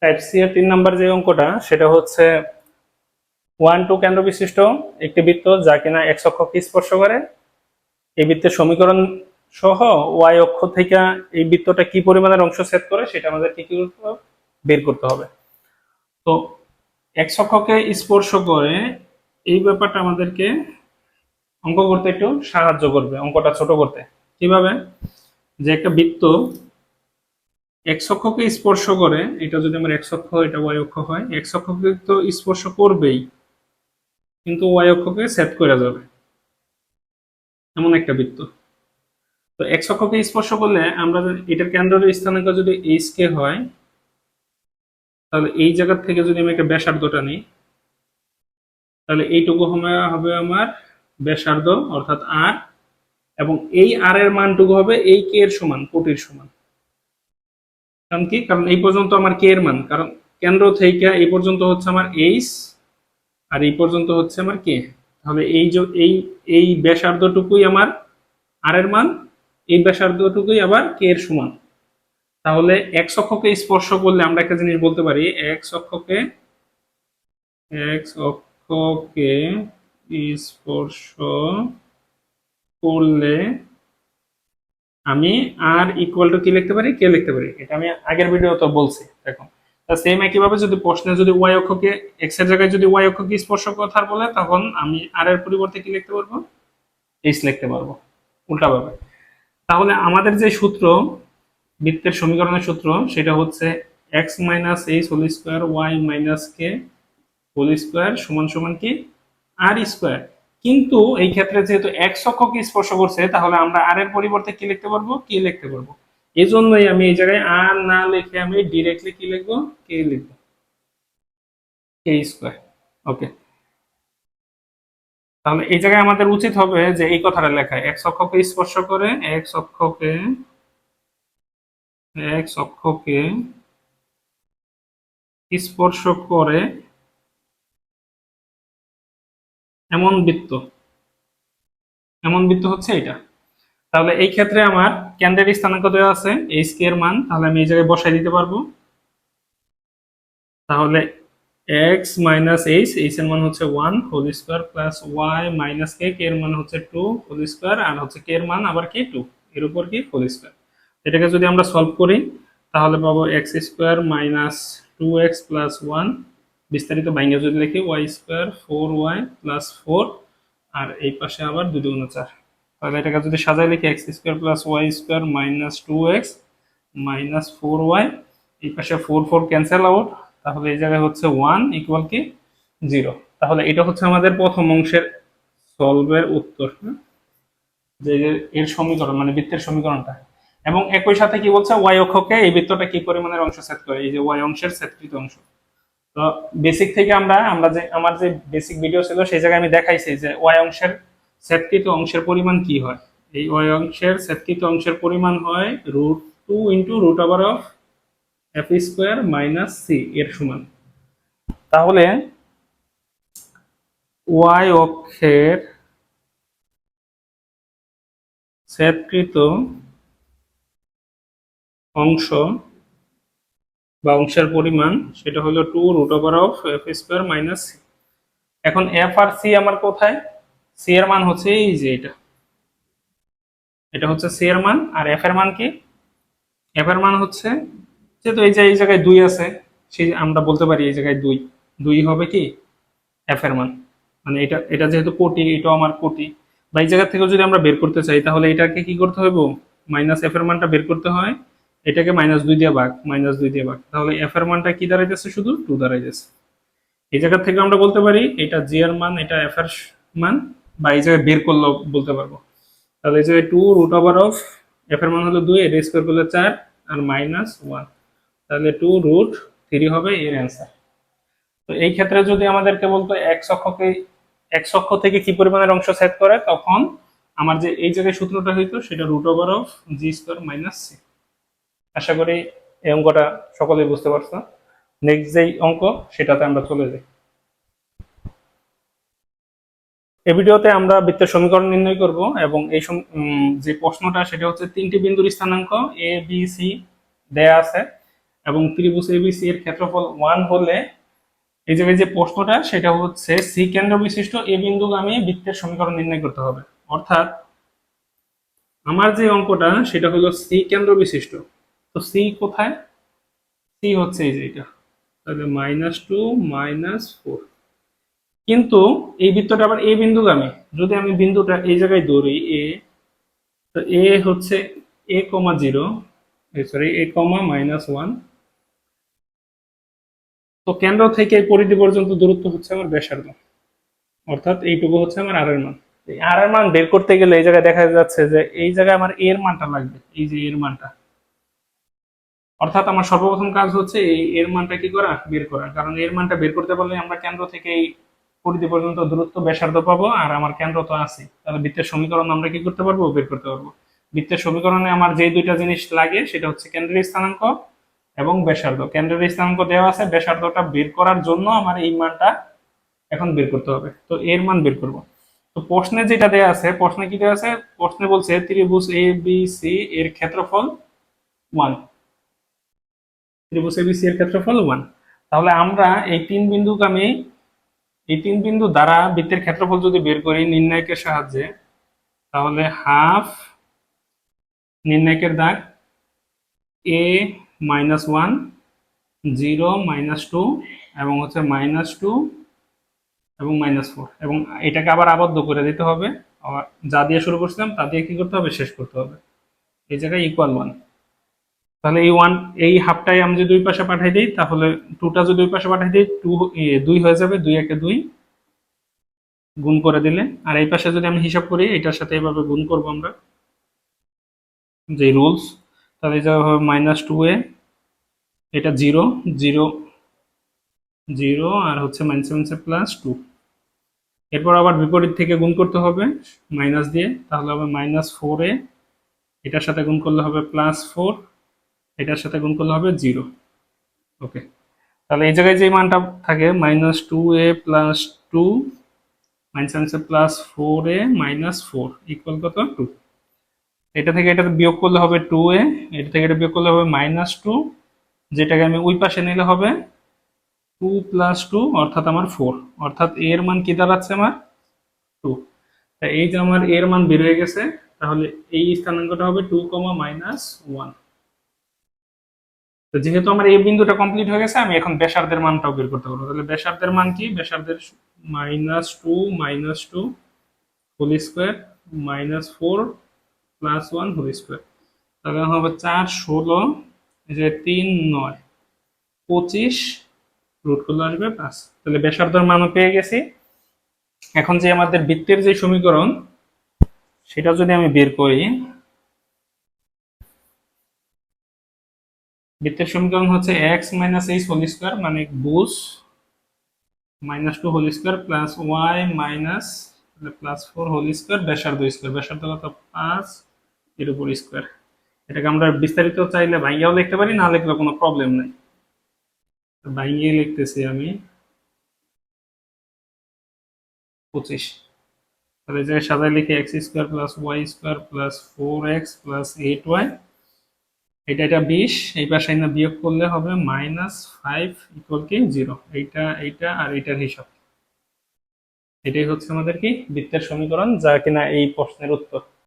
Type C এর 3 number যে অঙ্কটা সেটা হচ্ছে 1-2 কেন্দ্র বিশিষ্ট একটি বৃত্ত যা কিনা এক্স অক্ষকে স্পর্শ করে। এই বৃত্তের সমীকরণ সহ ওয়াই অক্ষ থেকে এই বৃত্তটা কি পরিমাণের অংশ ছেদ করে সেটা আমাদেরকে কি করতে হবে, বের করতে হবে। তো এক্স অক্ষকে স্পর্শ করে এই ব্যাপারটা আমাদেরকে অঙ্ক করতে একটু সাহায্য করবে, অঙ্কটা ছোট করতে। কিভাবে? যে একটা বৃত্ত এক্স অক্ষকে স্পর্শ করে, এটা যদি আমার এক্স অক্ষ এটা ওয়াই অক্ষ হয়, এক্স অক্ষকে তো স্পর্শ করবেই কিন্তু ওয়াই অক্ষকে ছেদ করে যাবে, এমন একটা বৃত্ত। তো এক্স অক্ষকে স্পর্শ করলে আমরা এটার কেন্দ্রের স্থানাঙ্ক যদি এইচ কে হয়, তাহলে এই জায়গা থেকে যদি আমি একটা ব্যাসার্ধটা নিই, তাহলে এইটুকু হবে আমার ব্যাসার্ধ অর্থাৎ আর, এবং এই আর এর মানটুকু হবে এই কে এর সমান, কোটির সমান। কারণ কি? কারণ এই পর্যন্ত আমার কে এর মান, কারণ কেন্দ্র থেকে এই পর্যন্ত হচ্ছে আমার এইচ আর এই পর্যন্ত হচ্ছে আমার কে। তাহলে এই যে এই ব্যাসার্ধটুকুই আমার আর এর মান, এই ব্যাসার্ধটুকুই আবার কে এর সমান। তাহলে এক্স অক্ষকে স্পর্শ করলে আমরা একটা জিনিস বলতে পারি, এক্স অক্ষকে স্পর্শ করলে আমি আর ইকুয়াল টু কি লিখতে পারি, কে লিখতে পারি। এটা আমি আগের ভিডিওতে বলছি। দেখো, সেম একইভাবে যদি প্রশ্নে যদি ওয়াই অক্ষকে এক্স এর জায়গায় যদি ওয়াই অক্ষকে স্পর্শ কথা বলে, তখন আমি আর এর পরিবর্তে কি লিখতে পারবো, এইচ লিখতে পারবো উল্টাভাবে। তাহলে আমাদের যে সূত্র, বৃত্তের সমীকরণের সূত্র, সেটা হচ্ছে x minus h whole square y minus k whole square সমান সমান কি আর স্কোয়ার। কিন্তু এই ক্ষেত্রে যেহেতু এক্স অক্ষকে স্পর্শ করছে, তাহলে আমরা আর এর পরিবর্তে কি লিখতে পারবো, কে লিখতে পারবো। এই জন্যই আমি এই জায়গায় আর না লিখে আমি ডিরেক্টলি কি লিখবো, কে লিখবো, কে স্কোয়ার। ওকে, তাহলে এই জায়গায় আমাদের উচিত হবে যে এই কথাটা লেখা, এক্স অক্ষকে স্পর্শ করে, এক্স অক্ষকে স্পর্শ করে এমন বৃত্ত, এমন বৃত্ত হচ্ছে এটা। তাহলে এই ক্ষেত্রে আমার কেন্দ্রের স্থানাঙ্ক দেওয়া আছে এইচ কে এর মান, তাহলে আমি এই জায়গায় বসাই দিতে পারবো। তাহলে এক্স মাইনাস এইচ, এইচ এর মান হচ্ছে 1 whole square plus y minus k, k এর মান হচ্ছে 2 হোল স্কোয়ার, আর হচ্ছে কে এর মান আবার কি 2, এর উপর কি হোল স্কোয়ার। এটাকে যদি আমরা সলভ করি তাহলে পাবো x square minus 2x plus 1, বিস্তারিত ভাঙে যদি লিখি ওয়াই স্কোয়ার 4y প্লাস 4, আর এই পাশে আবার 2 2 4। তাহলে এটাকে যদি সাজাই লিখি X square plus Y square minus 2x minus 4y, এই পাশে 4 4 ক্যান্সেল আউট, তাহলে এই জায়গায় হচ্ছে 1 ইকুয়াল কি 0। তাহলে এটা হচ্ছে আমাদের প্রথম অংশের সলভের উত্তর, যে এর সমীকরণ মানে বৃত্তের সমীকরণটা। এবং একই সাথে কি বলছে, ওয়াই অক্ষকে এই বৃত্তটা কি পরিমাণের অংশ ছেদ করে, এই যে ওয়াই অংশের ছেদকৃত অংশ। তো বেসিক থেকে আমরা যে আমার যে বেসিক ভিডিও ছিল সেই জায়গায় আমি দেখাইছি যে ওয়াই অংশের ছেদকৃত অংশের পরিমাণ কি হয়। এই ওয়াই অংশের ছেদকৃত অংশের পরিমাণ হয় √2 into root over of F square minus C এর সমান। তাহলে ওয়াই অক্ষের ছেদকৃত অংশ বা অংশের পরিমাণ সেটা হলো 2 root over of F square minus C. এখন এফ আর সি আমার কোথায়, সি এর মান হচ্ছে এই যে এটা হচ্ছে সি এর মান, আর এফ এর মান কি, এফ এর মান হচ্ছে, যেহেতু এই জায়গায় 2 আছে, সেই আমরা বলতে পারি এই জায়গায় 2 2 হবে কি এফ এর মান। মানে এটা এটা যেহেতু কোটি, এটাও আমার কোটি, বা এই জায়গা থেকে যদি আমরা বের করতে চাই তাহলে এটাকে কি করতে হবে, মাইনাস এফ এর মানটা বের করতে হয়, এটাকে -2 দিয়ে ভাগ, -2 দিয়ে ভাগ, তাহলে এফ এর মানটা কি দাঁড়াইতেছে, শুধু 2 দাঁড়াইতেছে। এই জায়গা থেকে আমরা বলতে পারি এটা জি এর মান, এটা এফ এর মান, বা এই জায়গায় বের করলেও বলতে পারবো। তাহলে এই জায়গায় 2 রুট ওভার অফ এফ এর মান হলো 2, এটা স্কোয়ার করলে 4 আর -1, তাহলে 2√3 হবে এর অ্যান্সার। তো এই ক্ষেত্রে যদি আমাদেরকে বলতো এক্স অক্ষ থেকে কি পরিমাণের অংশ ছেদ করে, তখন আমার যে এই জায়গায় সূত্রটা হইতো সেটা √(g² - c). আশা করি এই অঙ্কটা সকলেই বুঝতে পারছো। নেক্সট যেই অঙ্ক সেটাতে আমরা চলে যাই। এই ভিডিওতে আমরা বৃত্তের সমীকরণ নির্ণয় করব, এবং এই যে প্রশ্নটা সেটা হচ্ছে 3টি বিন্দুর স্থানাঙ্ক এ বি সি দেয়া আছে, এবং ত্রিভুজ এবিসি এর ক্ষেত্রফল 1 হলে এই জায়গায় যে প্রশ্নটা সেটা হচ্ছে সি কেন্দ্র বিশিষ্ট এ বিন্দুগামী বৃত্তের সমীকরণ নির্ণয় করতে হবে। অর্থাৎ আমার যে অঙ্কটা সেটা হলো সি কেন্দ্র বিশিষ্ট। তো সি কোথায়? সি হচ্ছে এই যে এটা, তাহলে -2 -4। কিন্তু এই বৃত্তটা আবার এ বিন্দুগামী। যদি আমি বিন্দুটা এই জায়গায় ধরি এ, তো এ হচ্ছে এ কমা 0, সরি এ কমা -1। তো কেন্দ্র থেকে এই পরিধি পর্যন্ত দূরত্ব হচ্ছে আমার ব্যাসার্ধ, অর্থাৎ এইটুকু হচ্ছে আমার আর এর মান। এই আর এর মান বের করতে গেলে এই জায়গায় দেখা যাচ্ছে যে এই জায়গায় আমার এর মানটা লাগবে, এই যে এর মানটা। অর্থাৎ আমার সর্বপ্রথম কাজ হচ্ছে এই এর মানটা কি করা, বের করা। কারণ এর মানটা বের করতে পারলে আমরা কেন্দ্র থেকে এই পরিধি পর্যন্ত দূরত্ব ব্যাসার্ধ পাবো, আর আমার কেন্দ্র তো আছে, তাহলে বৃত্তের সমীকরণ আমরা কি করতে পারবো, বের করতে পারবো। বৃত্তের সমীকরণে আমার যে দুইটা জিনিস লাগে সেটা হচ্ছে কেন্দ্রের স্থানাঙ্ক এবং ব্যাসার্ধ। কেন্দ্রের স্থানাঙ্ক দেওয়া আছে, ব্যাসার্ধটা বের করার জন্য আমার এই মানটা এখন বের করতে হবে। তো এর মান বের করব। তো প্রশ্নে যেটা দেওয়া আছে, প্রশ্নে কি দেওয়া আছে, প্রশ্নে বলছে ত্রিভুজ এ বি সি এর ক্ষেত্রফল 1। ত্রিভুজ এবিসি এর ক্ষেত্রফল 1। তাহলে আমরা এই তিন বিন্দু দ্বারা বৃত্তের ক্ষেত্রফল যদি বের করি নির্ণায়কের সাহায্যে, তাহলে হাফ নির্ণায়কের দাগ a -1, 0 -2 এবং হচ্ছে -2 এবং -4, এবং এটাকে আবার আবদ্ধ করে দিতে হবে। আবার যা দিয়ে শুরু করছিলাম তা দিয়ে কি করতে হবে, শেষ করতে হবে। এই জায়গায় =1। তাহলে এই হাফটাই আমি যদি দুই পাশে পাঠাই দিই, তাহলে টুটা যদি দুই পাশে পাঠাই দিই, 2 হয়ে যাবে, 2 একে 2 গুণ করে দিলে। আর এই পাশে যদি আমি হিসাব করি, এটার সাথে এভাবে গুণ করব আমরা, যে রুলস। তাহলে এই জায়গায় হবে -2a, এটা 0 0 0, আর হচ্ছে -7 +2। এরপর আবার বিপরীত থেকে গুণ করতে হবে মাইনাস দিয়ে, তাহলে হবে -4a, এটার সাথে গুণ করলে হবে +4, এটার সাথে গুণ করলে হবে 0। ওকে, তাহলে এই জায়গায় যে মানটা থাকে -2a + 2 -4a -4 ইকুয়াল কত, 2। এটা থেকে এটা বিয়োগ করলে হবে 2a, এটা থেকে এটা বিয়োগ করলে হবে -2, যেটাকে আমি ওই পাশে নিলে হবে 2 + 2 অর্থাৎ আমার 4। অর্থাৎ এর মান কি দাঁড়াচ্ছে আমার 2। তাই এই যে আমার এর মান বের হয়ে গেছে, তাহলে এই স্থানাঙ্কটা হবে 2, -1। তো যেহেতু আমার এই বিন্দুটা কমপ্লিট হয়ে গেছে, আমি এখন ব্যাসার্ধের মানটাও বের করতে পারবো। তাহলে ব্যাসার্ধের মান কি, ব্যাসার্ধের -2 -2 হোল স্কোয়ার -4 +1 হোল স্কোয়ার। তাহলে হবে 4 16, এই যে 3 9 25, রুট করলে আসবে 5। তাহলে ব্যাসার্ধের মানও পেয়ে গেছি। এখন যে আমাদের বৃত্তের যে সমীকরণ সেটা যদি আমি বের করি, বৃত্তের সমীকরণ হচ্ছে x - h হোল স্কোয়ার, মানে বুঝ -2 whole square +y minus +4 whole square, ব্যাসার্ধ স্কোয়ার, ব্যাসার্ধ কত 5 এর উপর স্কোয়ার। এটাকে আমরা বিস্তারিত চাইলে ভাইয়াও লিখতে পারি, না লিখলে কোনো প্রবলেম নেই। ভাইয়াই লিখতেছি আমি 25। তাহলে যে সাজাই লিখে x² + y² + 4x + 8y, এটা 20, এই পাশে না বিয়োগ করলে হবে -5 ইকুয়াল কি 0। এইটা আর এইটার হিসাব, এটাই হচ্ছে আমাদের কি বৃত্তের সমীকরণ, যা কিনা এই প্রশ্নের উত্তর।